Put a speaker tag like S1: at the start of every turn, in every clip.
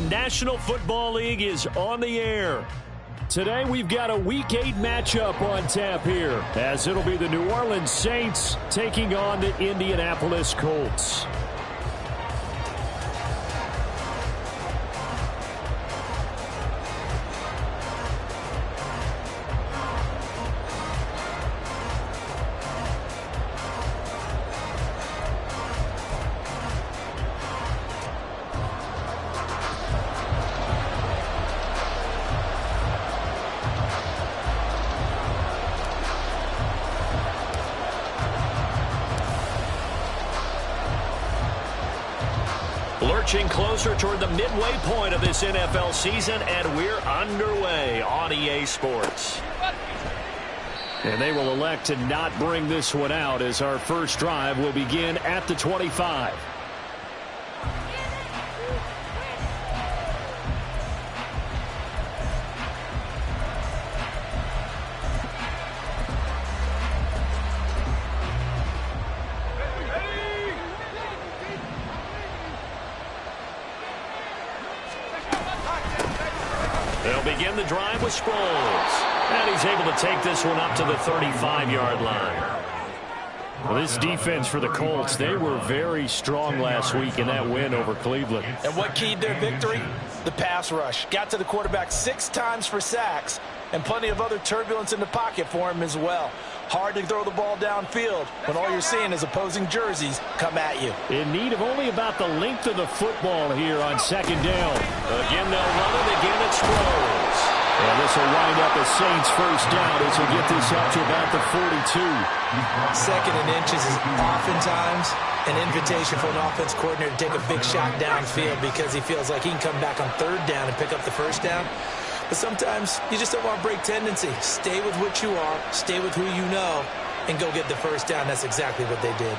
S1: National Football League is on the air. Today we've got a Week 8 matchup on tap here, as it'll be the New Orleans Saints taking on the Indianapolis Colts. Lurching closer toward the midway point of this NFL season, and we're underway on EA Sports. And they will elect to not bring this one out, as our first drive will begin at the 25. They'll begin the drive with Sproles. And he's able to take this one up to the 35-yard line. Well, this defense for the Colts, they were very strong last week in that win over Cleveland.
S2: And what keyed their victory? The pass rush. Got to the quarterback 6 times for sacks, and plenty of other turbulence in the pocket for him as well. Hard to throw the ball downfield when all you're seeing is opposing jerseys come at you.
S1: In need of only about the length of the football here on second down. Again, they'll run it. Again, it's Sproles. And this will wind up a Saints first down as we get this up to about the 42.
S2: Second and inches is oftentimes an invitation for an offense coordinator to take a big shot downfield because he feels like he can come back on third down and pick up the first down. But sometimes you just don't want to break tendency. Stay with what you are, stay with who you know, and go get the first down. That's exactly what they did.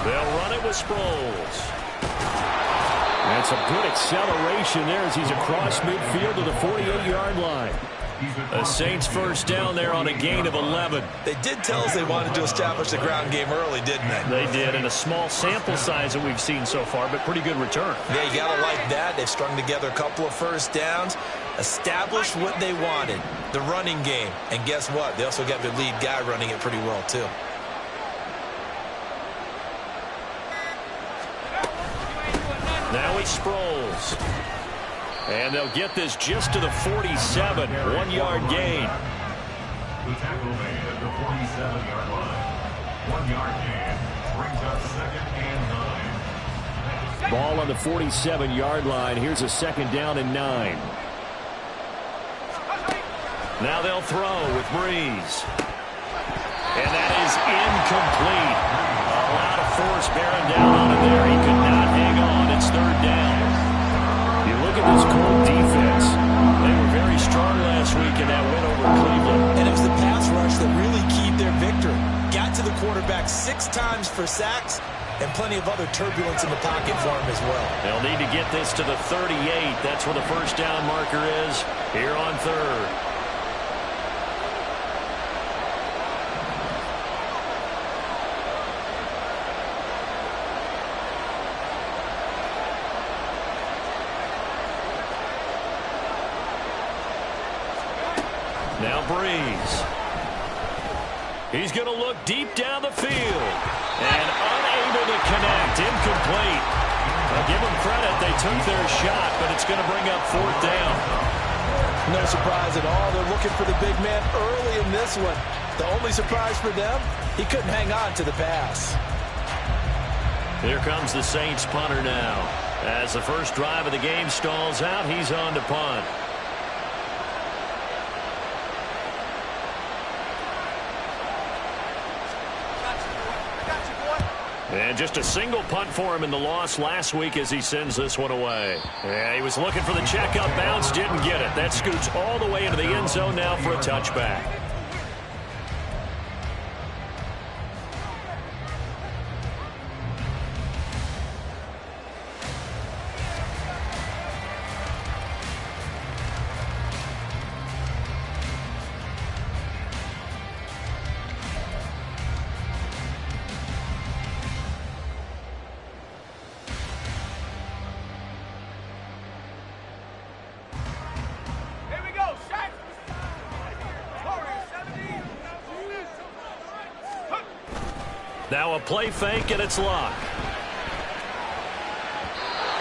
S1: They'll run it with Sproles. That's a good acceleration there as he's across midfield to the 48-yard line. The Saints first down there on a gain of 11.
S2: They did tell us they wanted to establish the ground game early, didn't they?
S1: They did, in a small sample size that we've seen so far, but pretty good return.
S2: Yeah, you got to like that. They've strung together a couple of first downs, established what they wanted, the running game. And guess what? They also got their lead guy running it pretty well, too.
S1: Now it's Sproles. And they'll get this just to the 47, 1-yard gain.
S3: The tackle made at the 47-yard line. 1-yard gain brings up second and 9.
S1: Ball on the 47-yard line. Here's a second down and 9. Now they'll throw with Breeze. And that is incomplete. A lot of force bearing down on him there. He could not hang on. It's third down. You look at this Colt defense. They were very strong last week in that win over Cleveland.
S2: And it was the pass rush that really keyed their victory. Got to the quarterback 6 times for sacks and plenty of other turbulence in the pocket for him as well.
S1: They'll need to get this to the 38. That's where the first down marker is here on third. Now Breeze. He's going to look deep down the field. And unable to connect. Incomplete. I'll give them credit. They took their shot, but it's going to bring up fourth down.
S2: No surprise at all. They're looking for the big man early in this one. The only surprise for them, he couldn't hang on to the pass.
S1: Here comes the Saints punter now. As the first drive of the game stalls out, he's on to punt. And just a single punt for him in the loss last week as he sends this one away. Yeah, he was looking for the checkup bounce, didn't get it. That scoots all the way into the end zone now for a touchback. Now a play fake, and it's Luck.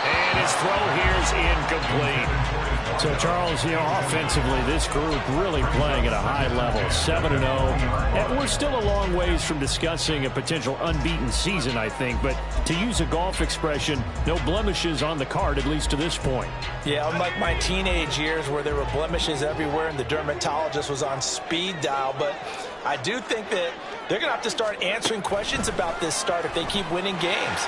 S1: And his throw here is incomplete.
S4: So, Charles, offensively, this group really playing at a high level, 7-0. And we're still a long ways from discussing a potential unbeaten season, I think. But to use a golf expression, no blemishes on the card, at least to this point.
S2: Yeah, unlike my teenage years where there were blemishes everywhere and the dermatologist was on speed dial. But I do think that they're going to have to start answering questions about this start if they keep winning games.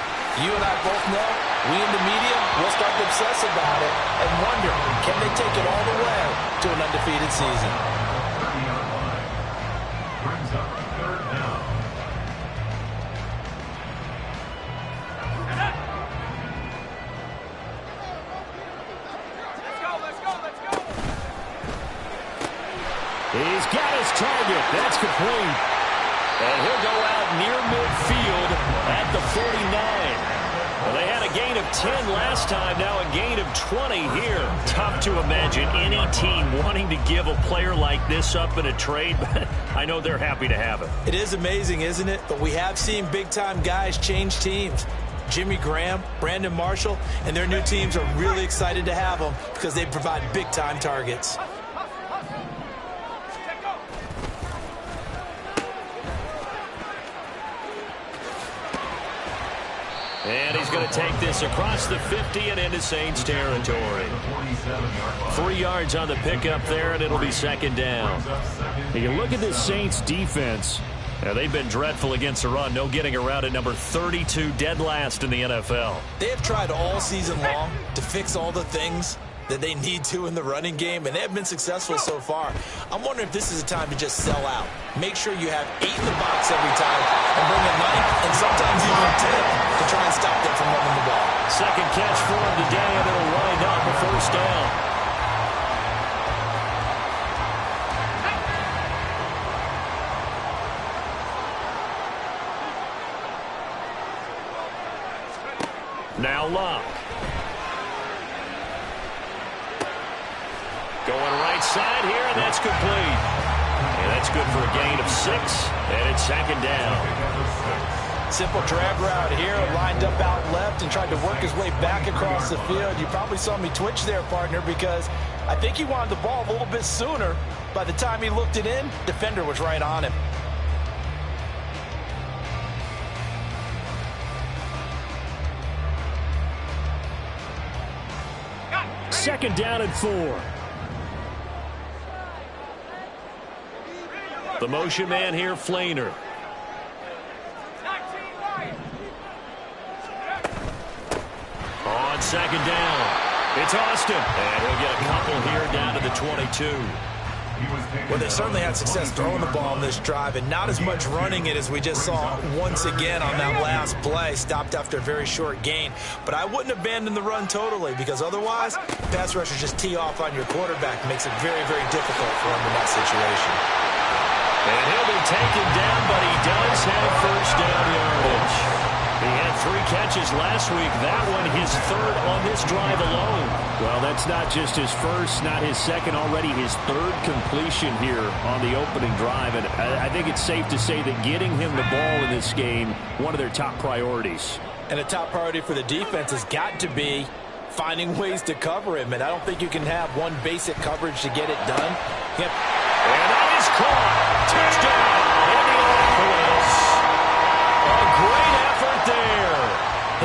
S2: You and I both know, we in the media will start to obsess about it and wonder, can they take it all the way to an undefeated season?
S3: 30-yard line. Brings up third down.
S4: He's got his target. That's complete.
S1: And he'll go out near midfield at the 49. Well, they had a gain of 10 last time, now a gain of 20 here. Tough to imagine any team wanting to give a player like this up in a trade, but I know they're happy to have it.
S2: It is amazing, isn't it? But we have seen big-time guys change teams. Jimmy Graham, Brandon Marshall, and their new teams are really excited to have them because they provide big-time targets.
S1: And he's going to take this across the 50 and into Saints territory. 3 yards on the pickup there, and it'll be second down.
S4: And you look at this Saints defense.
S1: Now, they've been dreadful against the run. No getting around at number 32, dead last in the NFL.
S2: They have tried all season long to fix all the things that they need to in the running game, and they have been successful so far. I'm wondering if this is a time to just sell out. Make sure you have 8 in the box every time and bring a 9th and sometimes even a 10th to try and stop them from running the ball.
S1: Second catch for him today, and it'll wind up a first down. Now Luck. Going right side here, and that's complete. And that's good for a gain of 6, and it's second down.
S2: Simple drag route here, lined up out left and tried to work his way back across the field. You probably saw me twitch there, partner, because I think he wanted the ball a little bit sooner. By the time he looked it in, defender was right on him.
S4: Second down and 4.
S1: The motion man here, Flainer. On second down, it's Austin. And he'll get a couple here down to the 22.
S2: Well, they certainly had success throwing the ball on this drive and not as much running it as we just saw once again on that last play. Stopped after a very short gain. But I wouldn't abandon the run totally because otherwise, pass rushers just tee off on your quarterback. It makes it very, very difficult for him in that situation.
S1: And he'll be taken down, but he does have first down yardage. He had 3 catches last week. That one his 3rd on this drive alone.
S4: Well, that's not just his first, not his second, already his 3rd completion here on the opening drive. And I think it's safe to say that getting him the ball in this game, one of their top priorities.
S2: And a top priority for the defense has got to be finding ways to cover him. And I don't think you can have one basic coverage to get it done.
S1: Yep. And that is caught. Touchdown, Indianapolis. A great effort there.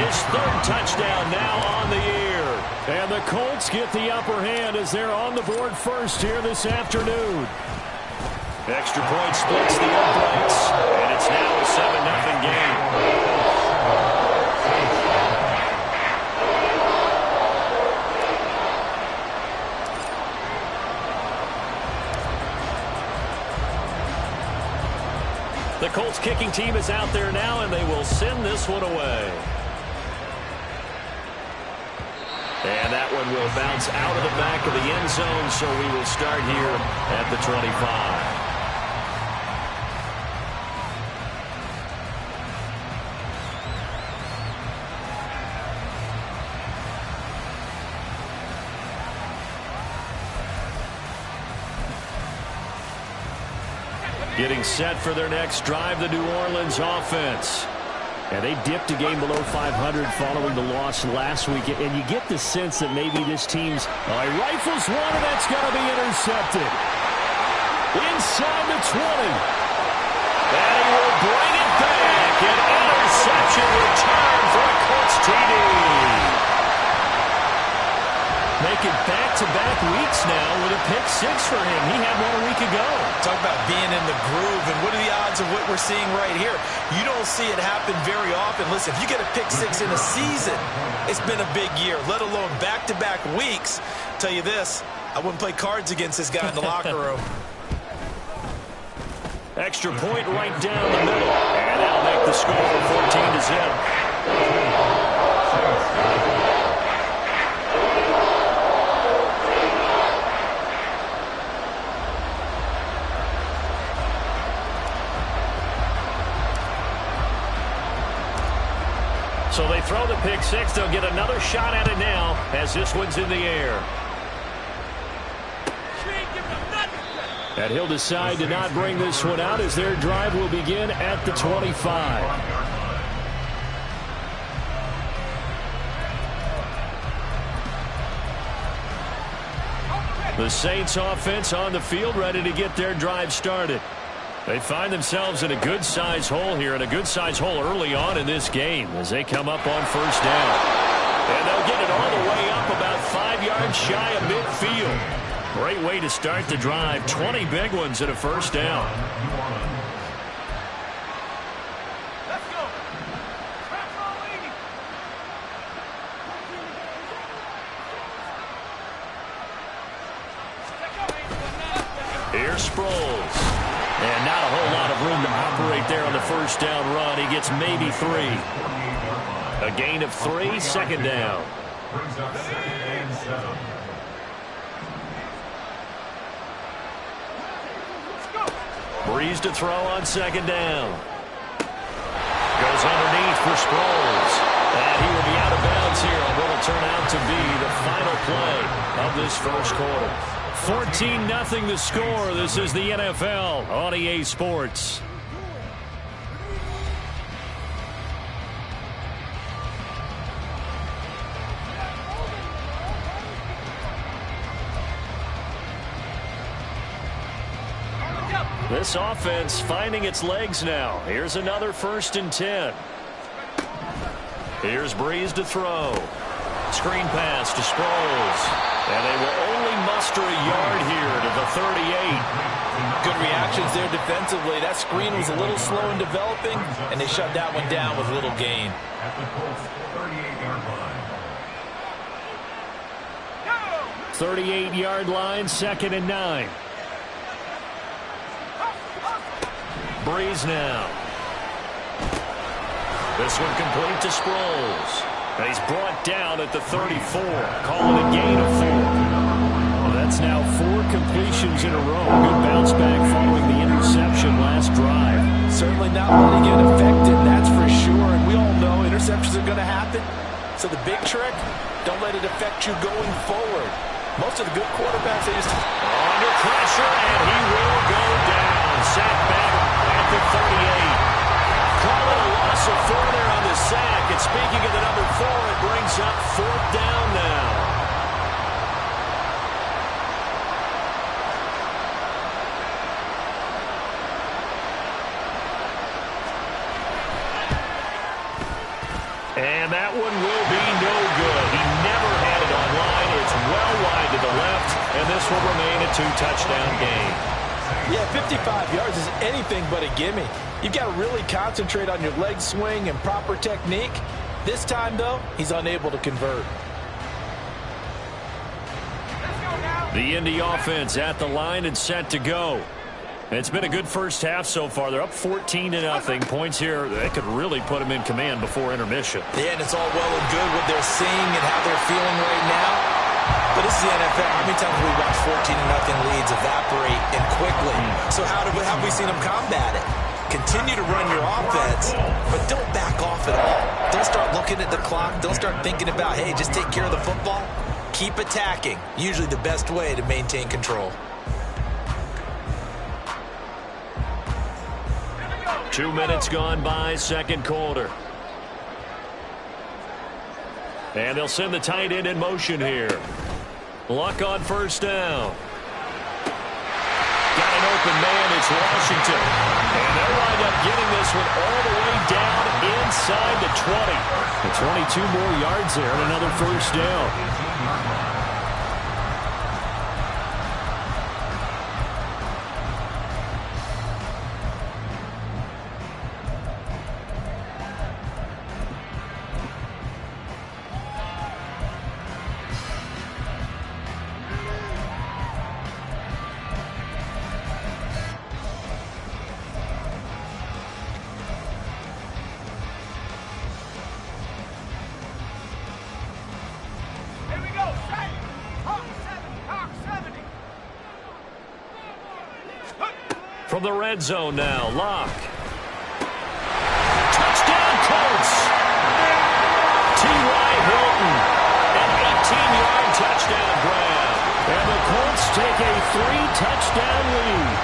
S1: His 3rd touchdown now on the year.
S4: And the Colts get the upper hand as they're on the board first here this afternoon.
S1: Extra point splits the uprights, and it's now a 7-0 game. The Colts kicking team is out there now, and they will send this one away. And that one will bounce out of the back of the end zone, so we will start here at the 25. Getting set for their next drive, the New Orleans offense.
S4: And they dipped a game below 500 following the loss last week. And you get the sense that maybe this team's...
S1: Oh, he rifles one, and that's going to be intercepted. Inside the 20. And he will bring it back. An interception return for a Colts TD. Making back-to-back weeks now with a pick six for him. He had one a week ago.
S2: Talk about being in the groove, and what are the odds of what we're seeing right here? You don't see it happen very often. Listen, if you get a pick six in a season, it's been a big year, let alone back-to-back weeks. Tell you this, I wouldn't play cards against this guy in the locker room.
S1: Extra point right down the middle. And that'll make the score 14-0. So they throw the pick six. They'll get another shot at it now as this one's in the air. And he'll decide to not bring this one out as their drive will begin at the 25. The Saints offense on the field ready to get their drive started. They find themselves in a good-size hole here, and a good-size hole early on in this game as they come up on first down. And they'll get it all the way up about 5 yards shy of midfield. Great way to start the drive. 20 big ones at a first down.
S5: Let's go.
S1: Here's Sproles. And not a whole lot of room to operate there on the first down run. He gets maybe 3. A gain of 3, second down.
S3: Brings up 2nd and 7.
S1: Breeze to throw on second down. Goes underneath for Sproles. And he will be out of bounds here on what will turn out to be the final play of this first quarter. 14-0 the score. This is the NFL on EA Sports. This offense finding its legs now. Here's another 1st and 10. Here's Breeze to throw. Screen pass to Sproles. And they will only muster a yard here to the 38.
S2: Good reactions there defensively. That screen was a little slow in developing, and they shut that one down with little gain.
S3: At the Colts 38-yard line.
S1: 38-yard line, 2nd and 9. Breeze now. This one complete to Sproles. And he's brought down at the 34. Call it a gain of 4. Well, that's now 4 completions in a row. Good bounce back following the interception last drive.
S2: Certainly not letting it affect it, that's for sure. And we all know interceptions are going to happen. So the big trick, don't let it affect you going forward. Most of the good quarterbacks, they just...
S1: Under pressure, and he will go down. Sack back at the 38. Call it a loss of 4 there on the sack. And speaking of the number 4, it brings up 4th down now. And that one will be no good. He never had it online. It's well wide to the left, and this will remain a 2-touchdown game.
S2: Yeah, 55 yards is anything but a gimme. You've got to really concentrate on your leg swing and proper technique. This time, though, he's unable to convert.
S1: The Indy offense at the line and set to go. It's been a good first half so far. They're up 14-0. Points here, they could really put them in command before intermission.
S2: Yeah, and it's all well and good what they're seeing and how they're feeling right now. But this is the NFL. How many times have we watched 14-0 leads evaporate and quickly? So how have we seen them combat it? Continue to run your offense, but don't back off at all. Don't start looking at the clock. Don't start thinking about, hey, just take care of the football. Keep attacking. Usually the best way to maintain control.
S1: 2 minutes gone by, second quarter. And they'll send the tight end in motion here. Luck on first down. Got an open man, it's Washington. And they'll wind up getting this one all the way down inside the 20.
S4: And 22 more yards there and another first down.
S1: From the red zone now, Locke. Touchdown, Colts! T.Y. Hilton, an 18-yard touchdown grab.
S4: And the Colts take a 3-touchdown lead.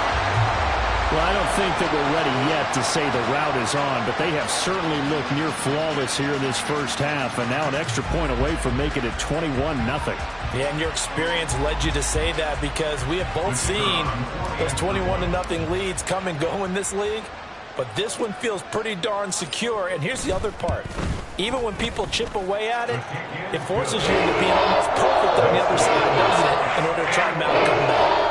S4: Well, I don't think that we're ready yet to say the route is on, but they have certainly looked near flawless here in this first half, and now an extra point away from making it 21-0.
S2: Yeah, and your experience led you to say that because we have both seen those 21-0 leads come and go in this league. But this one feels pretty darn secure. And here's the other part. Even when people chip away at it, it forces you into being almost perfect on the other side, doesn't it, in order to try and mount a comeback.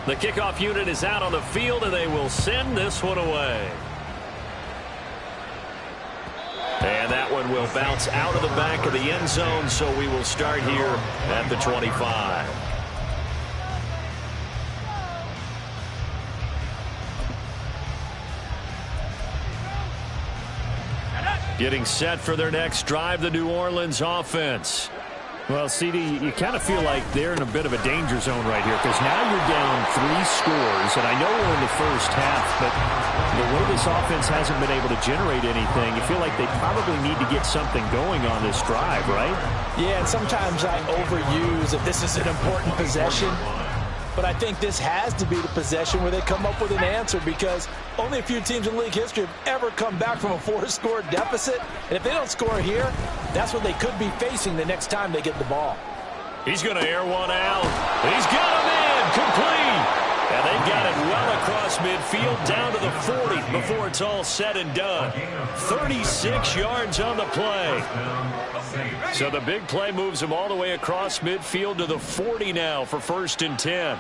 S1: The kickoff unit is out on the field, and they will send this one away. And that one will bounce out of the back of the end zone, so we will start here at the 25. Getting set for their next drive, the New Orleans offense.
S4: Well, CD, you kind of feel like they're in a bit of a danger zone right here because now you're down 3 scores, and I know we're in the first half, but the way this offense hasn't been able to generate anything, you feel like they probably need to get something going on this drive, right?
S2: Yeah, and sometimes I overuse if this is an important possession, but I think this has to be the possession where they come up with an answer because only a few teams in league history have ever come back from a 4-score deficit. And if they don't score here, that's what they could be facing the next time they get the ball.
S1: He's going to air one out. He's got him in, complete. And they got it well across midfield down to the 40 before it's all said and done. 36 yards on the play. So the big play moves him all the way across midfield to the 40 now for 1st and 10.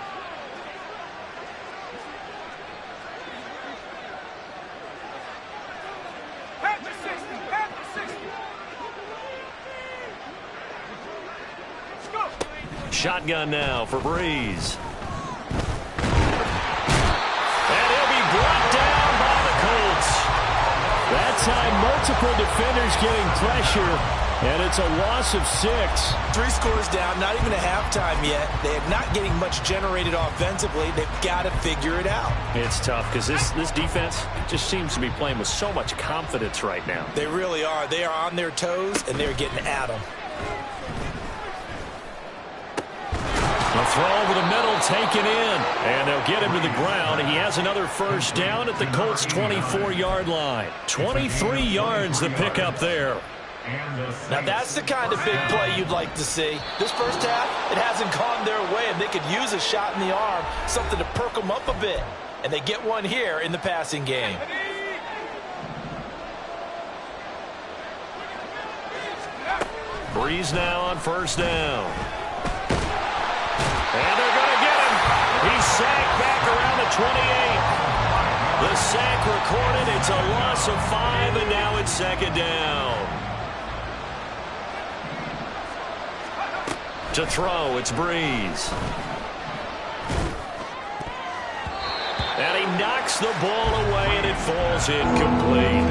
S1: Shotgun now for Breeze. And he'll be brought down by the Colts.
S4: That time, multiple defenders getting pressure, and it's a loss of 6.
S2: 3 scores down, not even a halftime yet. They are not getting much generated offensively. They've got to figure it out.
S1: It's tough because this defense just seems to be playing with so much confidence right now.
S2: They really are. They are on their toes, and they're getting at them.
S1: A throw over the middle, taken in, and they'll get him to the ground. He has another first down at the Colts' 24-yard line. 23 yards the pickup there.
S2: Now that's the kind of big play you'd like to see. This first half, it hasn't gone their way, and they could use a shot in the arm, something to perk them up a bit. And they get one here in the passing game.
S1: Breeze now on first down. And they're going to get him. He's sacked back around the 28. The sack recorded. It's a loss of 5, and now it's 2nd down. To throw, it's Breeze. And he knocks the ball away, and it falls incomplete.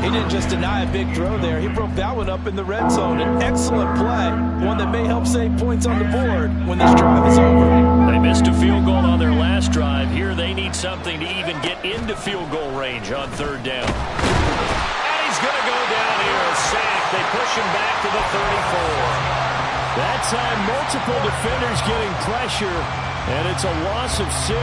S2: He didn't just deny a big throw there. He broke that one up in the red zone. An excellent play, one that may help save points on the board when this drive is over.
S1: They missed a field goal on their last drive. Here they need something to even get into field goal range on 3rd down. And he's going to go down here, a sack. They push him back to the 34.
S4: That time, multiple defenders getting pressure, and it's a loss of 6.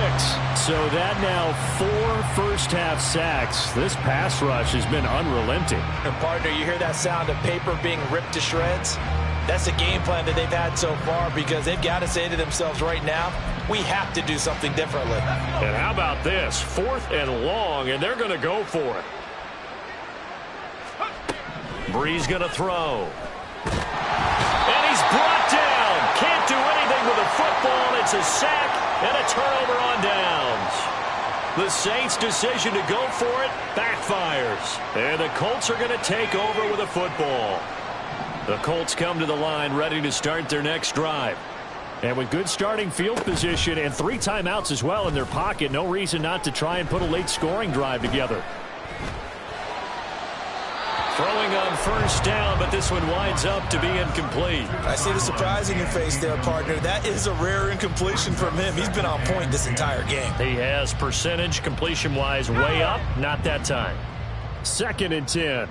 S4: So that now 4 first-half sacks. This pass rush has been unrelenting.
S2: And partner, you hear that sound of paper being ripped to shreds? That's a game plan that they've had so far because they've got to say to themselves right now, we have to do something differently.
S4: And how about this? 4th and long, and they're going to go for it.
S1: Brees going to throw. And he's brought down. Can't do anything with a football. It's a sack and a turnover on downs. The Saints' decision to go for it backfires. And the Colts are going to take over with a football. The Colts come to the line ready to start their next drive. And with good starting field position and 3 timeouts as well in their pocket, no reason not to try and put a late scoring drive together. Throwing on first down, but this one winds up to be incomplete.
S2: I see the surprise in your face there, partner. That is a rare incompletion from him. He's been on point this entire game.
S4: He has percentage completion-wise way up, not that time. 2nd and 10.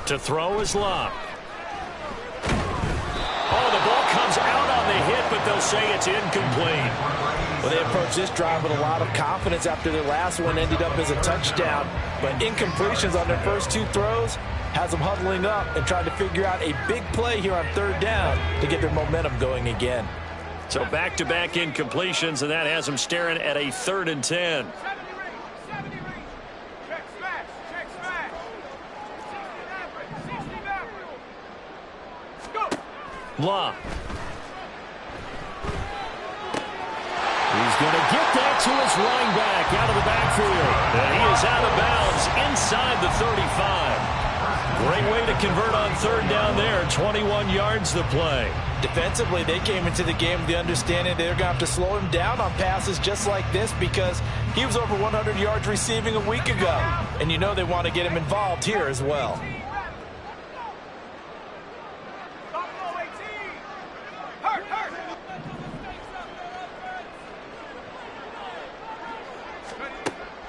S4: To throw is Locke.
S1: Oh, the ball comes out on the hit, but they'll say it's incomplete.
S2: Well, they approached this drive with a lot of confidence after their last one ended up as a touchdown. But incompletions on their first 2 throws has them huddling up and trying to figure out a big play here on 3rd down to get their momentum going again.
S1: So back-to-back incompletions, and that has them staring at a 3rd and 10. Blah.
S4: He's going to get that to his running back out of the backfield.
S1: And he is out of bounds inside the 35. Great way to convert on 3rd down there. 21 yards the play.
S2: Defensively, they came into the game with the understanding they're going to have to slow him down on passes just like this because he was over 100 yards receiving a week ago. And you know they want to get him involved here as well.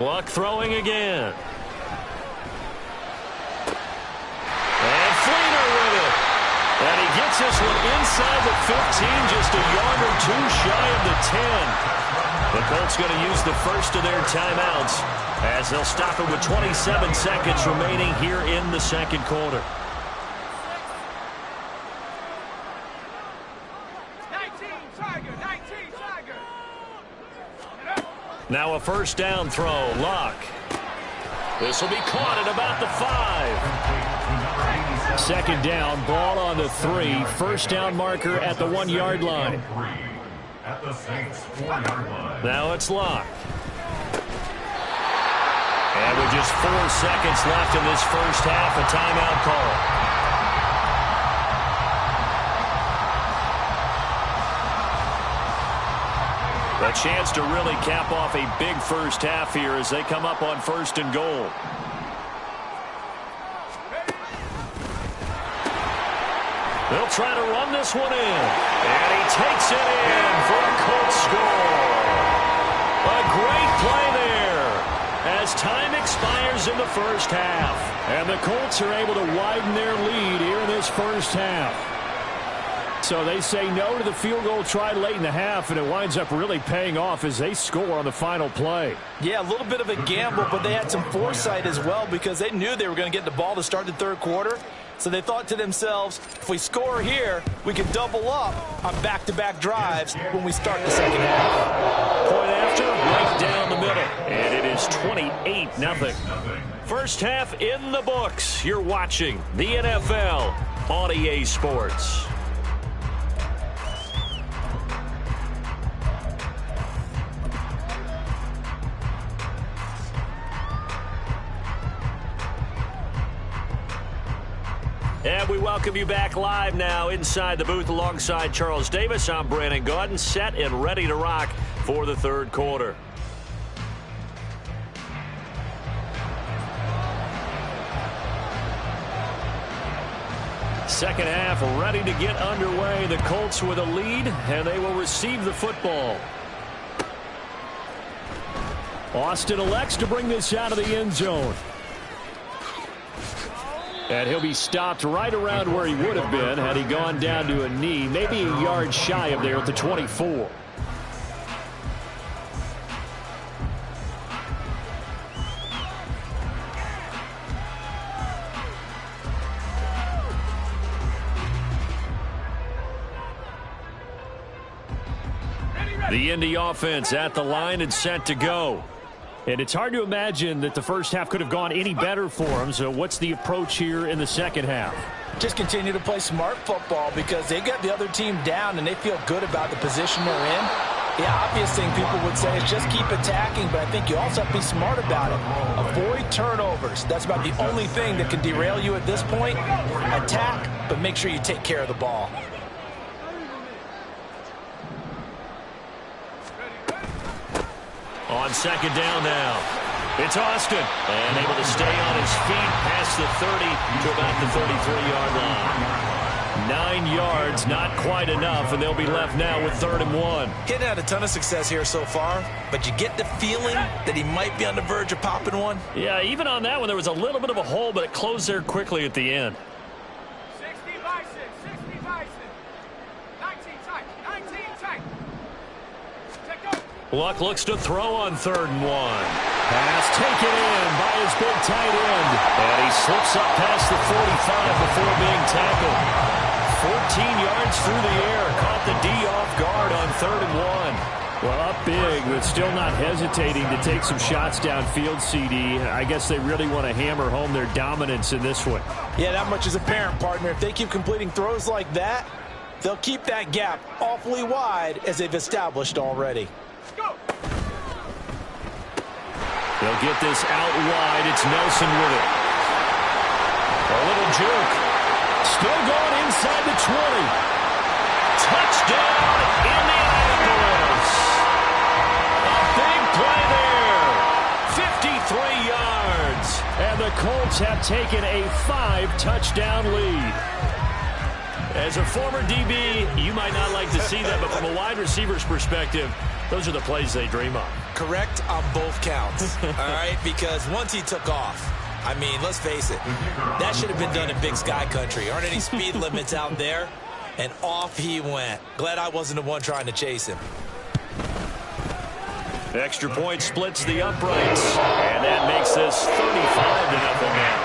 S1: Luck throwing again. And Fleener with it. And he gets this one inside the 15, just a yard or 2 shy of the 10. The Colts going to use the first of their timeouts as they'll stop it with 27 seconds remaining here in the 2nd quarter. Now a first down throw. Locke. This will be caught at about the 5.
S4: 2nd down, ball on the 3. First down marker at the 1-yard line.
S3: At the Saints 4-yard line.
S1: Now it's Locke. And with just 4 seconds left in this first half, a timeout call. A chance to really cap off a big first half here as they come up on 1st and goal. They'll try to run this one in. And he takes it in for a Colts score. A great play there as time expires in the first half.
S4: And the Colts are able to widen their lead here in this first half. So they say no to the field goal try late in the half, and it winds up really paying off as they score on the final play.
S2: Yeah, a little bit of a gamble, but they had some foresight as well because they knew they were going to get the ball to start the 3rd quarter. So they thought to themselves, if we score here, we can double up on back-to-back drives when we start the 2nd half.
S1: Point after, right down the middle. And it is 28-0. First half in the books. You're watching the NFL on EA Sports. And we welcome you back live now inside the booth alongside Charles Davis. I'm Brandon Gaudin, set and ready to rock for the 3rd quarter. Second half ready to get underway. The Colts with a lead, and they will receive the football.
S4: Austin elects to bring this out of the end zone. And he'll be stopped right around where he would have been had he gone down to a knee, maybe a yard shy of there at the 24. The Indy offense at the line and set to go. And it's hard to imagine that the first half could have gone any better for them. So what's the approach here in the second half?
S2: Just continue to play smart football because they got the other team down and they feel good about the position they're in. The obvious thing people would say is just keep attacking, but I think you also have to be smart about it. Avoid turnovers. That's about the only thing that can derail you at this point. Attack, but make sure you take care of the ball.
S1: On second down now, it's Austin. And able to stay on his feet past the 30 to about the 33-yard line. 9 yards, not quite enough, and they'll be left now with 3rd and 1.
S2: He's had a ton of success here so far, but you get the feeling that he might be on the verge of popping one.
S1: Yeah, even on that one, there was a little bit of a hole, but it closed there quickly at the end.
S5: 60 Bison, 60 Bison. 19 tight, 19 tight. Check go.
S1: Luck looks to throw on 3rd and 1.
S4: Pass taken in by his big tight end.
S1: And he slips up past the 45 before being tackled. 14 yards through the air. Caught the D off guard on 3rd and 1.
S4: Well, up big, but still not hesitating to take some shots downfield, CD. I guess they really want to hammer home their dominance in this one.
S2: Yeah, that much is apparent, partner. If they keep completing throws like that, they'll keep that gap awfully wide as they've established already.
S5: Go.
S1: They'll get this out wide. It's Nelson with it. A little juke. Still going inside the 20. Touchdown, Indianapolis. A big play there. 53 yards.
S4: And the Colts have taken a 5-touchdown lead.
S1: As a former DB, you might not like to see that, but from a wide receiver's perspective, those are the plays they dream of.
S2: Correct on both counts, all right? Because once he took off, I mean, let's face it, that should have been done in Big Sky Country. Aren't any speed limits out there? And off he went. Glad I wasn't the one trying to chase him.
S1: Extra point splits the uprights, and that makes this 35-0 now.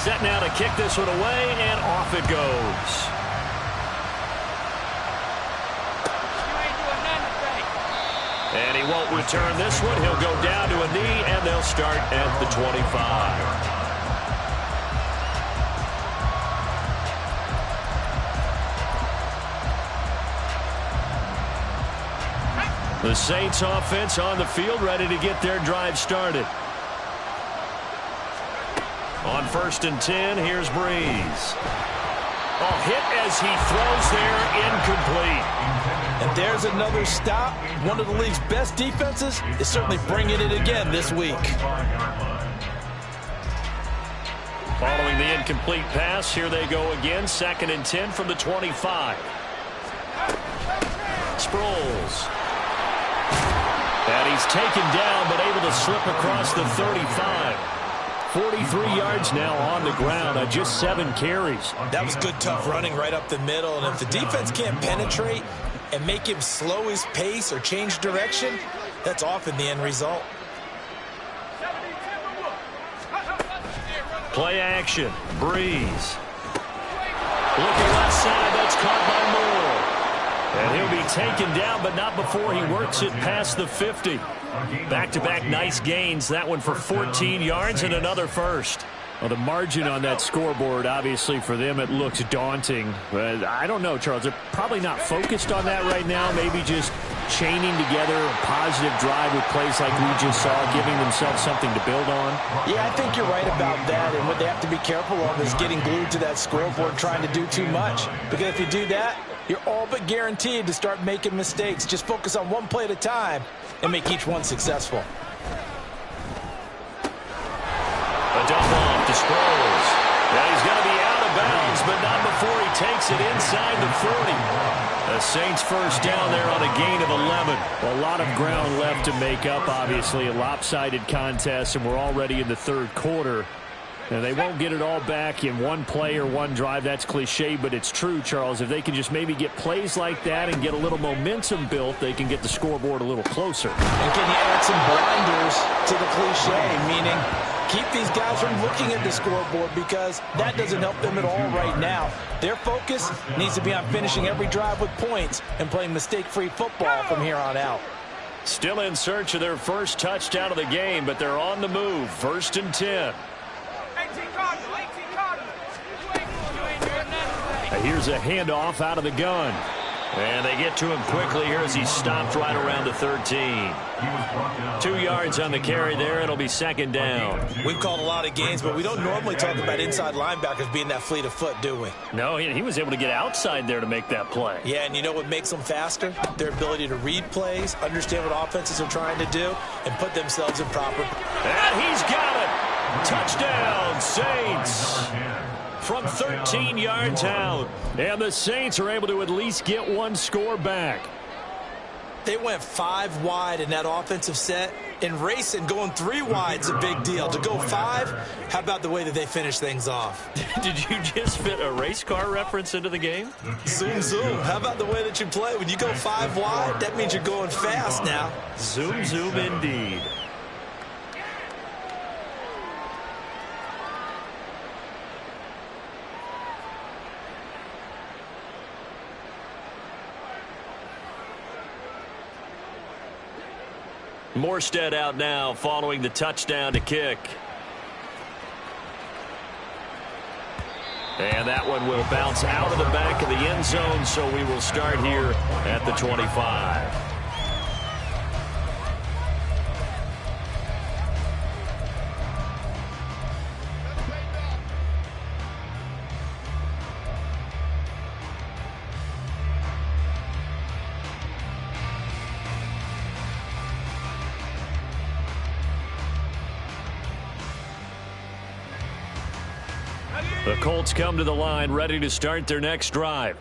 S1: Set now to kick this one away, and off it goes. And he won't return this one. He'll go down to a knee, and they'll start at the 25. The Saints offense on the field, ready to get their drive started. On 1st and 10, here's Breeze. Oh, hit as he throws there, incomplete.
S2: And there's another stop. One of the league's best defenses is certainly bringing it again this week.
S1: Following the incomplete pass, here they go again. 2nd and 10 from the 25. Sproles. And he's taken down, but able to slip across the 35. 43 yards now on the ground on just 7 carries.
S2: That was good, tough running right up the middle. And if the defense can't penetrate and make him slow his pace or change direction, that's often the end result.
S1: Play action. Breeze. Looking left side. That's caught by Moore. And he'll be taken down, but not before he works it past the 50. Back-to-back nice gains. That one for 14 yards and another first.
S4: Well, the margin on that scoreboard, obviously, for them, it looks daunting. But I don't know, Charles. They're probably not focused on that right now. Maybe just chaining together a positive drive with plays like we just saw, giving themselves something to build on.
S2: Yeah, I think you're right about that. And what they have to be careful of is getting glued to that scoreboard trying to do too much. Because if you do that, you're all but guaranteed to start making mistakes. Just focus on one play at a time and make each one successful.
S1: A dump off to Sproles. And he's going to be out of bounds, but not before he takes it inside the 40. The Saints first down there on a gain of 11.
S4: A lot of ground left to make up, obviously. A lopsided contest, and we're already in the third quarter. And they won't get it all back in one play or one drive. That's cliche, but it's true, Charles. If they can just maybe get plays like that and get a little momentum built, they can get the scoreboard a little closer.
S2: And can you add some blinders to the cliche, meaning keep these guys from looking at the scoreboard, because that doesn't help them at all right now. Their focus needs to be on finishing every drive with points and playing mistake-free football from here on out.
S1: Still in search of their first touchdown of the game, but they're on the move. 1st and 10.
S5: 18 Cardinal, 18 Cardinal. You ain't doing nothing.
S4: Here's a handoff out of the gun.
S1: And they get to him quickly here as he's stopped right around the 13. 2 yards on the carry there. It'll be 2nd down.
S2: We've called a lot of games, but we don't normally talk about inside linebackers being that fleet of foot, do we?
S1: No, he was able to get outside there to make that play.
S2: Yeah, and you know what makes them faster? Their ability to read plays, understand what offenses are trying to do, and put themselves in proper.
S1: And he's got it. Touchdown, Saints. From 13 yards out.
S4: And the Saints are able to at least get one score back.
S2: They went 5 wide in that offensive set, and racing going 3 wide is a big deal. To go 5, how about the way that they finish things off?
S1: Did you just fit a race car reference into the game?
S2: Zoom, zoom. How about the way that you play? When you go 5 wide, that means you're going fast now.
S1: Zoom, zoom indeed. Morstead out now following the touchdown to kick. And that one will bounce out of the back of the end zone, so we will start here at the 25. The Colts come to the line, ready to start their next drive.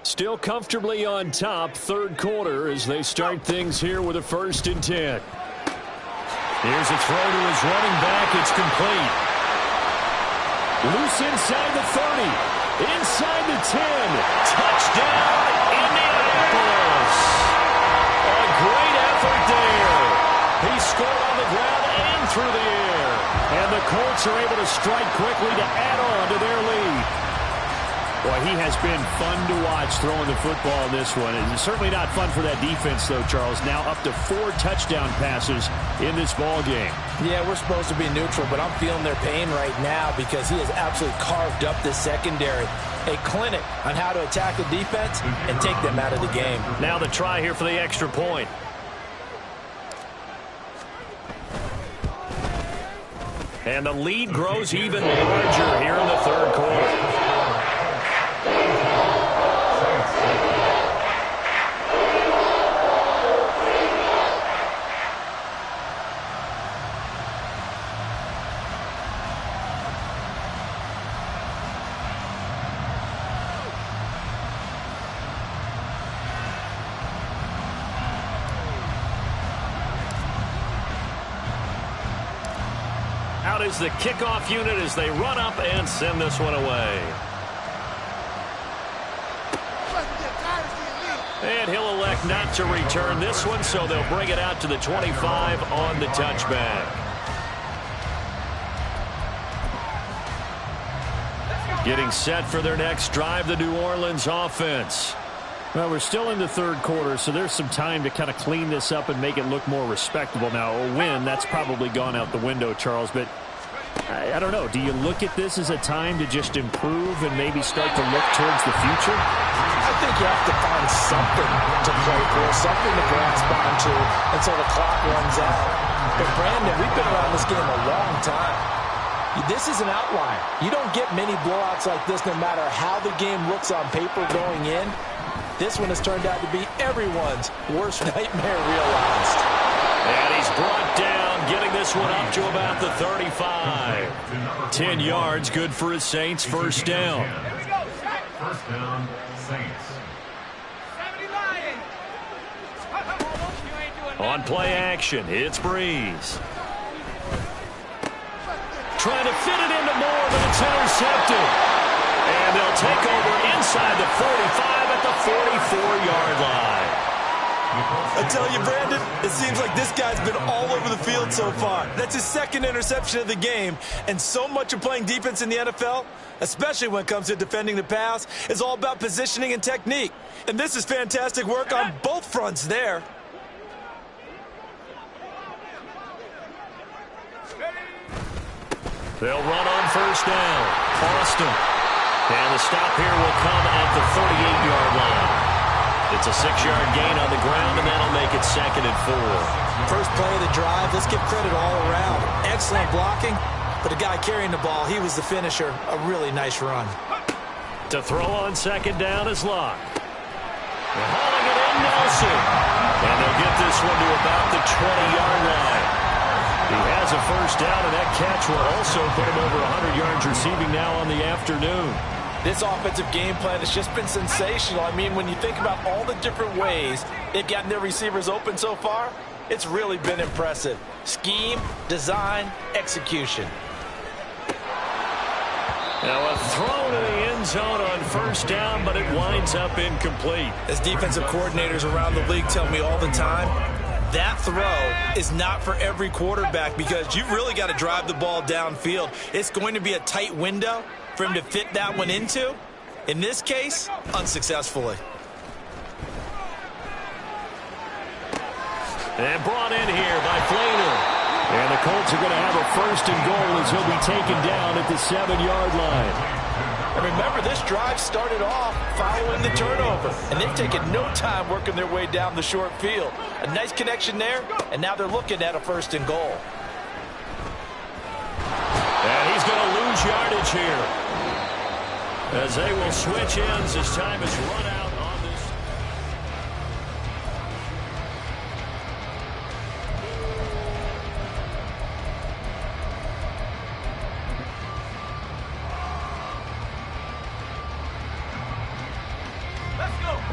S1: Still comfortably on top, third quarter, as they start things here with a 1st and 10. Here's a throw to his running back. It's complete. Loose inside the 30. Inside the 10. Touchdown, Indianapolis. A great effort there. He scored on the ground and through the air.
S4: And the Colts are able to strike quickly to add on to their lead. Boy, he has been fun to watch throwing the football in this one. It's certainly not fun for that defense, though, Charles. Now up to 4 touchdown passes in this ball game. Yeah, we're supposed to be neutral, but I'm feeling their pain right now because he has absolutely carved up this secondary. A clinic on how to attack the defense and take them out of the game.
S1: Now the try here for the extra point. And the lead grows even larger here in the third quarter. Out is the kickoff unit as they run up and send this one away. And he'll elect not to return this one, so they'll bring it out to the 25 on the touchback. Getting set for their next drive, the New Orleans offense.
S4: Well, we're still in the third quarter, so there's some time to kind of clean this up and make it look more respectable. Now, a win, that's probably gone out the window, Charles, but I don't know. Do you look at this as a time to just improve and maybe start to look towards the future?
S2: I think you have to find something to play for, something to grasp onto until the clock runs out. But, Brandon, we've been around this game a long time. This is an outlier. You don't get many blowouts like this no matter how the game looks on paper going in. This one has turned out to be everyone's worst nightmare realized.
S1: And he's brought down, getting this this one up to about the 35. 10 yards, good for his Saints. First down.
S3: First down, Saints.
S1: On play action, it's Breeze. Trying to fit it into Moore, but it's intercepted. And they'll take over inside the 45 at the 44-yard line.
S2: I tell you, Brandon, it seems like this guy's been all over the field so far. That's his second interception of the game. And so much of playing defense in the NFL, especially when it comes to defending the pass, is all about positioning and technique. And this is fantastic work on both fronts there.
S1: They'll run on first down. Austin. And the stop here will come at the 38-yard line. It's a 6-yard gain on the ground, and that'll make it 2nd and 4.
S2: First play of the drive, let's give credit all around. Excellent blocking, but the guy carrying the ball, he was the finisher. A really nice run.
S1: To throw on second down is Locke. They're hauling it in, Nelson. And they'll get this one to about the 20-yard line. He has a first down, and that catch will also put him over 100 yards receiving now on the afternoon.
S2: This offensive game plan has just been sensational. I mean, when you think about all the different ways they've gotten their receivers open so far, it's really been impressive. Scheme, design, execution.
S1: Now a throw to the end zone on first down, but it winds up incomplete.
S2: As defensive coordinators around the league tell me all the time, that throw is not for every quarterback because you've really got to drive the ball downfield. It's going to be a tight window for him to fit that one into. In this case, unsuccessfully.
S1: And brought in here by Flater. And the Colts are going to have a first and goal as he'll be taken down at the 7-yard line.
S2: And remember, this drive started off following the turnover, and they've taken no time working their way down the short field. A nice connection there, and now they're looking at a first and goal.
S1: And he's going to lose yardage here, as they will switch ends as time is run out on this.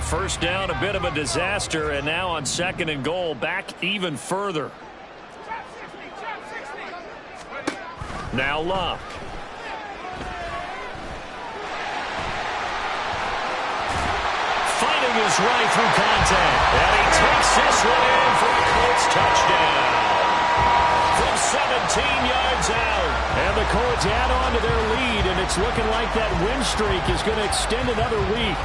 S1: First down, a bit of a disaster, and now on second and goal, back even further. Now Luck. Fighting his way through contact. And he takes this one in for a Colts touchdown. From 17 yards out. And the Colts add on to their lead, and it's looking like that win streak is going to extend another week.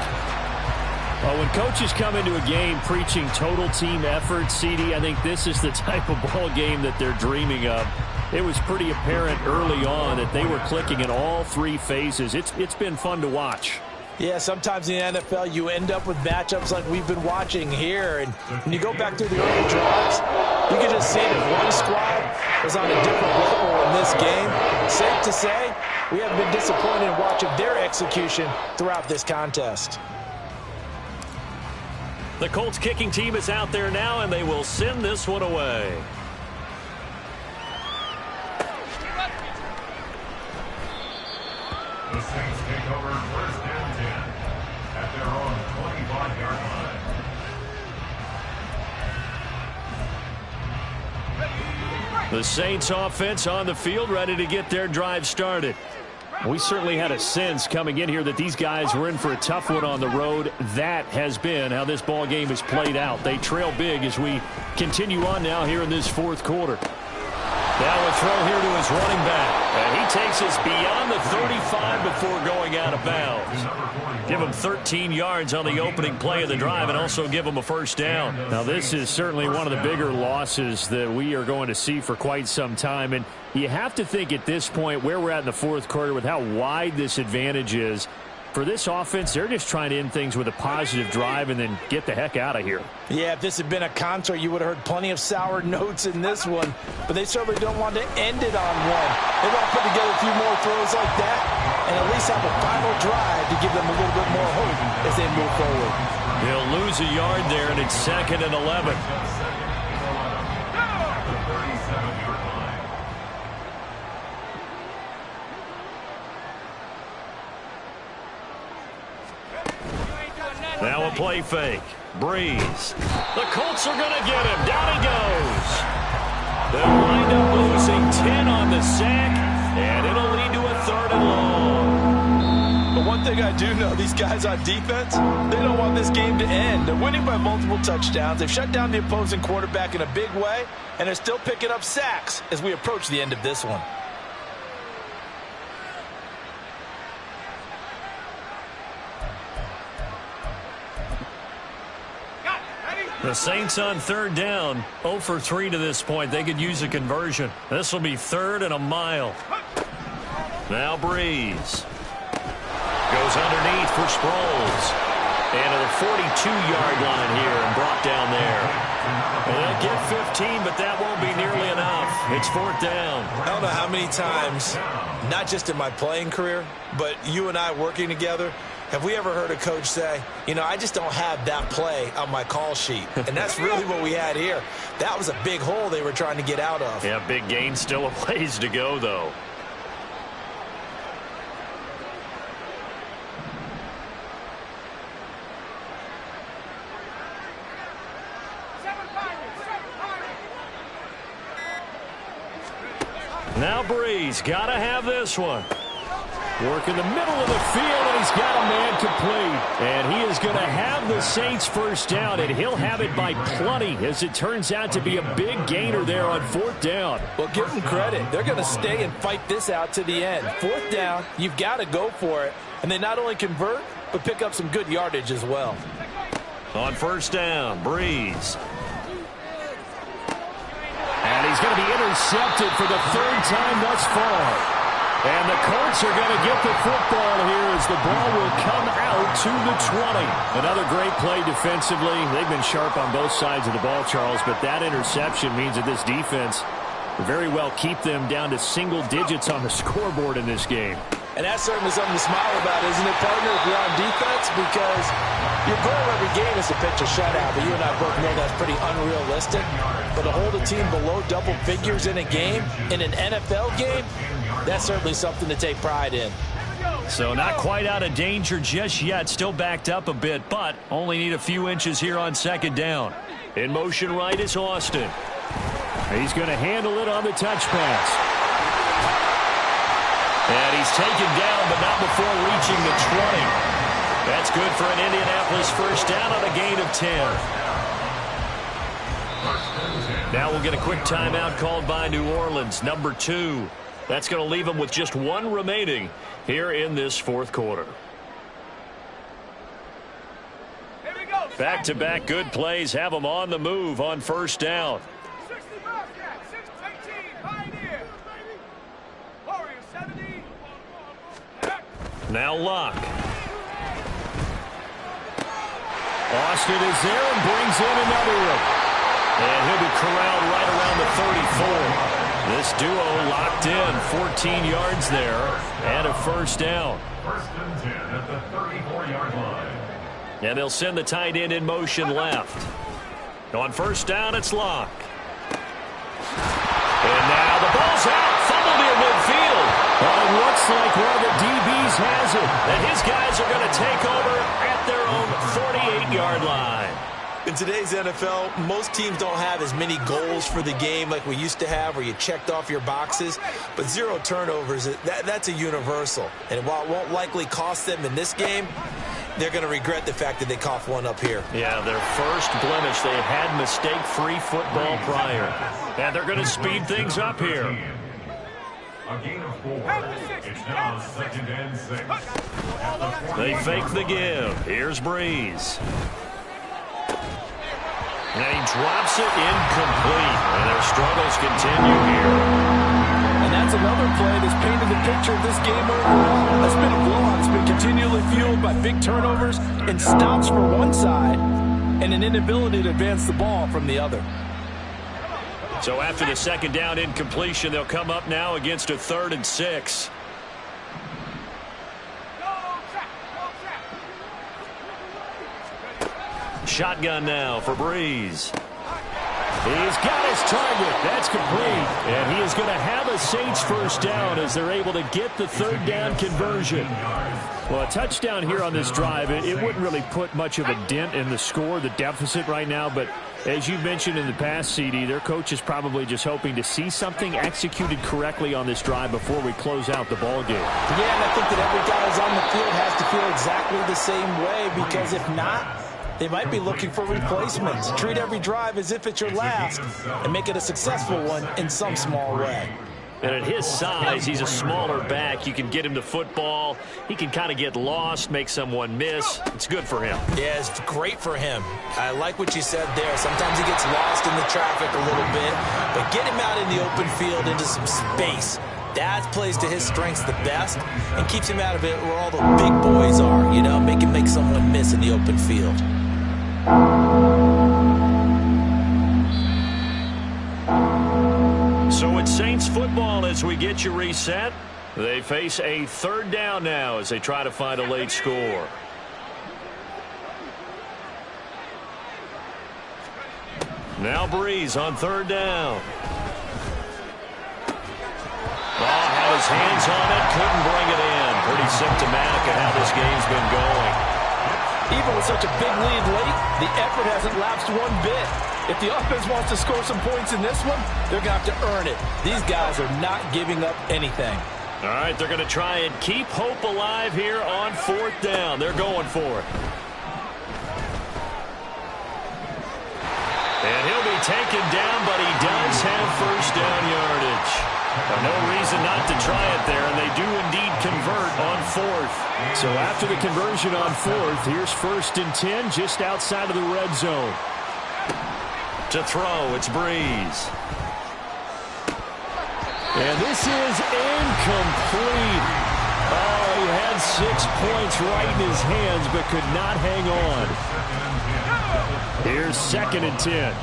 S1: Well, when coaches come into a game preaching total team effort, CD, I think this is the type of ball game that they're dreaming of. It was pretty apparent early on that they were clicking in all three phases. It's been fun to watch.
S2: Yeah, sometimes in the NFL you end up with matchups like we've been watching here. And when you go back to the early drives, you can just see that one squad was on a different level in this game. Safe to say, we haven't been disappointed in watching their execution throughout this contest.
S1: The Colts kicking team is out there now, and they will send this one away.
S3: The Saints take over first and 10 at their own 25-yard line.
S1: The Saints offense on the field, ready to get their drive started. We certainly had a sense coming in here that these guys were in for a tough one on the road. That has been how this ball game has played out. They trail big as we continue on now here in this fourth quarter. Now a throw here to his running back. And he takes us beyond the 35 before going out of bounds. Give him 13 yards on the opening play of the drive and also give him a first down.
S4: Now this is certainly one of the bigger losses that we are going to see for quite some time. And you have to think at this point where we're at in the fourth quarter with how wide this advantage is. For this offense, they're just trying to end things with a positive drive and then get the heck out of here.
S2: Yeah, if this had been a concert, you would have heard plenty of sour notes in this one. But they certainly don't want to end it on one. They want to put together a few more throws like that and at least have a final drive to give them a little bit more hope as they move forward.
S1: He'll lose a yard there, and it's 2nd and 11.
S3: At the 37-yard line.
S1: play fake. Breeze. The Colts are going to get him. Down he goes. They'll wind up losing 10 on the sack, and it'll lead to a 3rd and long.
S2: But one thing I do know, these guys on defense, they don't want this game to end. They're winning by multiple touchdowns. They've shut down the opposing quarterback in a big way, and they're still picking up sacks as we approach the end of this one.
S1: The Saints on 3rd down, 0 for 3 to this point. They could use a conversion. This will be 3rd and a mile. Now Breeze. Goes underneath for Sproles. And to the 42-yard line here and brought down there. And they'll get 15, but that won't be nearly enough. It's 4th down.
S2: I don't know how many times, not just in my playing career, but you and I working together, have we ever heard a coach say, you know, I just don't have that play on my call sheet? And that's really what we had here. That was a big hole they were trying to get out of.
S1: Yeah, big gain, still a ways to go, though. Now Breeze, got to have this one. Work in the middle of the field, and he's got a man complete. And he is going to have the Saints first down, and he'll have it by plenty, as it turns out to be a big gainer there on 4th down.
S2: Well, give them credit. They're going to stay and fight this out to the end. 4th down, you've got to go for it. And they not only convert, but pick up some good yardage as well.
S1: On 1st down, Breeze. And he's going to be intercepted for the 3rd time thus far. And the Colts are going to get the football here as the ball will come out to the 20. Another great play defensively. They've been sharp on both sides of the ball, Charles, but that interception means that this defense will very well keep them down to single digits on the scoreboard in this game.
S2: And that's certainly something to smile about, isn't it, partner, if you're on defense? Because your goal every game is to pitch a shutout, but you and I both know that's pretty unrealistic. But to hold a team below double figures in a game, in an NFL game, that's certainly something to take pride in.
S1: So not quite out of danger just yet. Still backed up a bit, but only need a few inches here on 2nd down. In motion right is Austin. He's going to handle it on the touch pass. And he's taken down, but not before reaching the 20. That's good for an Indianapolis first down on a gain of 10. Now we'll get a quick timeout called by New Orleans, number 2. That's going to leave them with just 1 remaining here in this 4th quarter. Back-to-back good plays have them on the move on 1st down. Now Locke. Austin is there and brings in another one. And he'll be corralled right around the 34. This duo locked in, 14 yards there, and a first down.
S3: 1st and 10 at the 34-yard line.
S1: And they'll send the tight end in motion left. On 1st down, it's Locke. And now the ball's out, fumbled near midfield. Well, it looks like one of the DBs has it, and his guys are going to take over at their own 48-yard line.
S2: In today's NFL, most teams don't have as many goals for the game like we used to have, where you checked off your boxes. But 0 turnovers, that's a universal. And while it won't likely cost them in this game, they're going to regret the fact that they coughed one up here.
S1: Yeah, their first blemish. They had mistake-free football prior. And they're going to speed things up here.
S3: A gain of 4. It's now 2nd and 6.
S1: They fake the give. Here's Breeze. And he drops it incomplete. And their struggles continue here.
S2: And that's another play that's painted the picture of this game overall. That's been a blowout. It's been continually fueled by big turnovers and stops for one side and an inability to advance the ball from the other.
S1: So after the 2nd down incompletion, they'll come up now against a 3rd and 6. Shotgun now for Breeze.
S4: He's got his target. That's complete. And he is going to have a Saints first down as they're able to get the third down conversion. Well, a touchdown here on this drive, it wouldn't really put much of a dent in the score, the deficit right now. But as you mentioned in the past, CD, their coach is probably just hoping to see something executed correctly on this drive before we close out the ball game.
S2: Yeah, and I think that every guy who's on the field has to feel exactly the same way, because if not, they might be looking for replacements. Treat every drive as if it's your last and make it a successful one in some small way.
S4: And at his size, he's a smaller back. You can get him to football. He can kind of get lost, make someone miss. It's good for him.
S2: Yeah, it's great for him. I like what you said there. Sometimes he gets lost in the traffic a little bit, but get him out in the open field into some space. That plays to his strengths the best and keeps him out of it where all the big boys are, you know, make him make someone miss in the open field.
S4: So it's Saints football as we get you reset. They face a third down now as they try to find a late score. Now Breeze on third down. Ball had his hands on it, couldn't bring it in. Pretty symptomatic of how this game's been going.
S2: Even with such a big lead late, the effort hasn't lapsed one bit. If the offense wants to score some points in this one, they're going to have to earn it. These guys are not giving up anything.
S4: All right, they're going to try and keep hope alive here on fourth down. They're going for it. And he'll be taken down, but he does have first down yardage. No reason not to try it there, and they do indeed convert on fourth. So after the conversion on fourth, here's 1st and 10 just outside of the red zone. To throw, it's Breeze. And this is incomplete. Oh, he had 6 points right in his hands, but could not hang on. Here's 2nd and 10.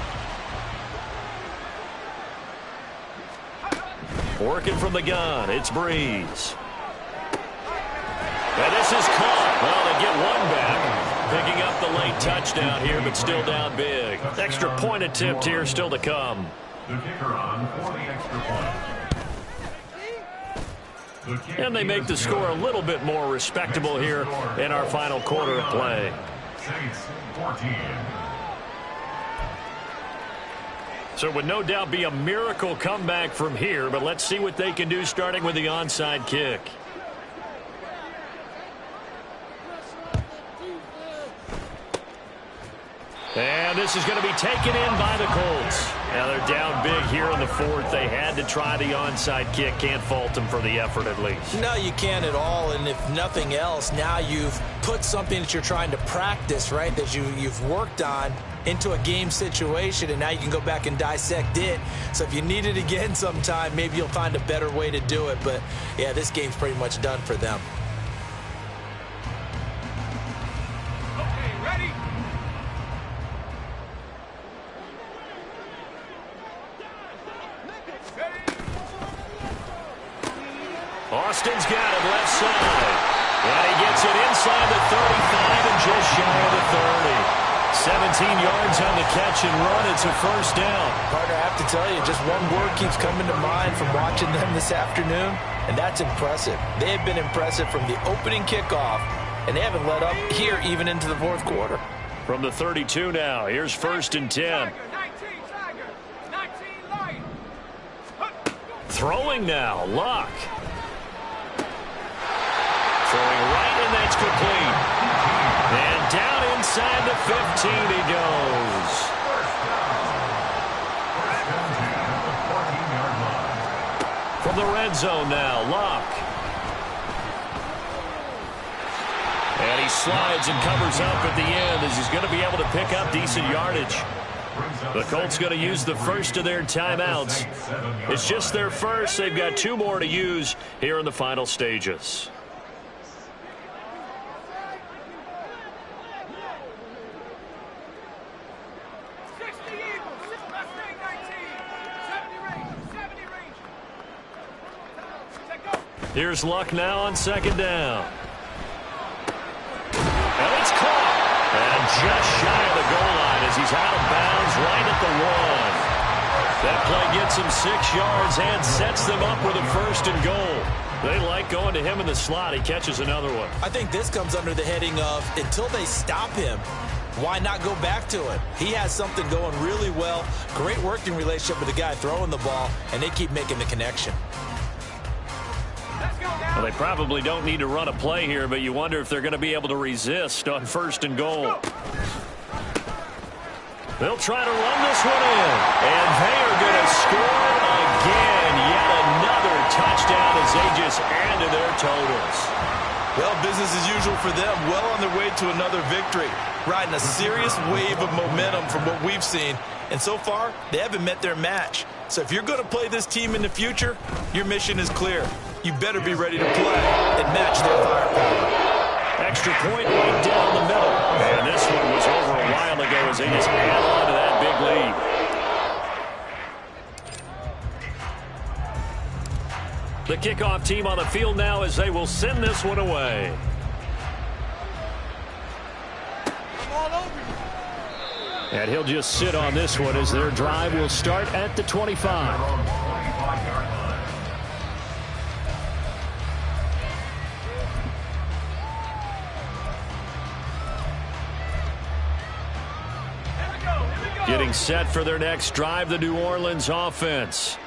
S4: Working from the gun, it's Breeze. And this is caught. Well, they get one back. Picking up the late touchdown here, but still down big. Extra point attempt here still to come.
S3: The kicker on for the extra point.
S4: And they make the score a little bit more respectable here in our final quarter of play.
S3: Saints 14.
S4: So it would no doubt be a miracle comeback from here, but let's see what they can do starting with the onside kick. And this is going to be taken in by the Colts. Now they're down big here in the fourth. They had to try the onside kick. Can't fault them for the effort at least.
S2: No, you can't at all. And if nothing else, now you've put something that you're trying to practice, right, that you've worked on into a game situation, and now you can go back and dissect it. So if you need it again sometime, maybe you'll find a better way to do it. But, yeah, this game's pretty much done for them.
S5: Okay, ready?
S4: Austin's got it left side. And he gets it inside the 35 and just shy of the 30. 17 yards on the catch and run. It's a first down.
S2: Partner, I have to tell you, just one word keeps coming to mind from watching them this afternoon, and that's impressive. They have been impressive from the opening kickoff, and they haven't let up here even into the fourth quarter.
S4: From the 32 now, here's 1st and 10.
S5: Tiger, 19 light.
S4: Throwing now, Luck. Throwing right, and that's complete. And down inside the 15 he goes. From the red zone now, Luck. And he slides and covers up at the end as he's going to be able to pick up decent yardage. The Colts going to use the first of their timeouts. It's just their first. They've got 2 more to use here in the final stages. Here's Luck now on 2nd down. And it's caught. And just shy of the goal line as he's out of bounds right at the 1.
S1: That play gets him 6 yards and sets them up with a 1st and goal. They like going to him in the slot. He catches another one.
S2: I think this comes under the heading of until they stop him, why not go back to it? He has something going really well. Great working relationship with the guy throwing the ball, and they keep making the connection.
S1: Well, they probably don't need to run a play here, but you wonder if they're going to be able to resist on 1st and goal. They'll try to run this one in, and they are going to score again. Yet another touchdown as they just add to their totals.
S6: Well, business as usual for them. Well on their way to another victory. Riding a serious wave of momentum from what we've seen. And so far, they haven't met their match. So if you're going to play this team in the future, your mission is clear. You better be ready to play and match their firepower.
S1: Extra point right down the middle. And this one was over a while ago as they just add on to that big lead. The kickoff team on the field now as they will send this one away. And he'll just sit on this one as their drive will start at the 25. Getting set for their next drive, the New Orleans offense.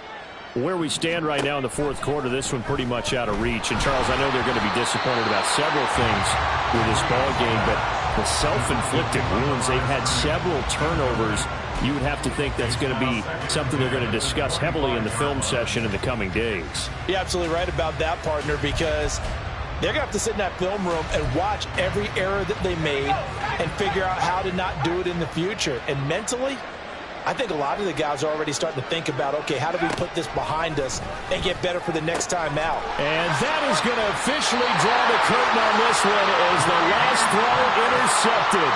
S1: Where we stand right now in the 4th quarter, this one pretty much out of reach. And, Charles, I know they're going to be disappointed about several things with this ball game, but the self-inflicted wounds, they've had several turnovers. You would have to think that's going to be something they're going to discuss heavily in the film session in the coming days.
S2: You're absolutely right about that, partner, because they're going to have to sit in that film room and watch every error that they made and figure out how to not do it in the future. And mentally, I think a lot of the guys are already starting to think about, okay, how do we put this behind us and get better for the next time out?
S4: And that is going to officially draw the curtain on this one as the last throw intercepted.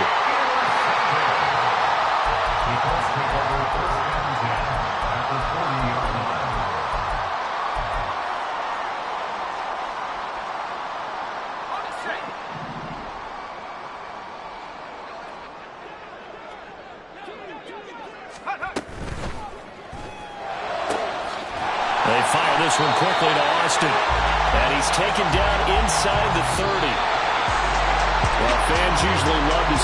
S1: They fire this one quickly to Austin. And he's taken down inside the 30. Well, fans usually love to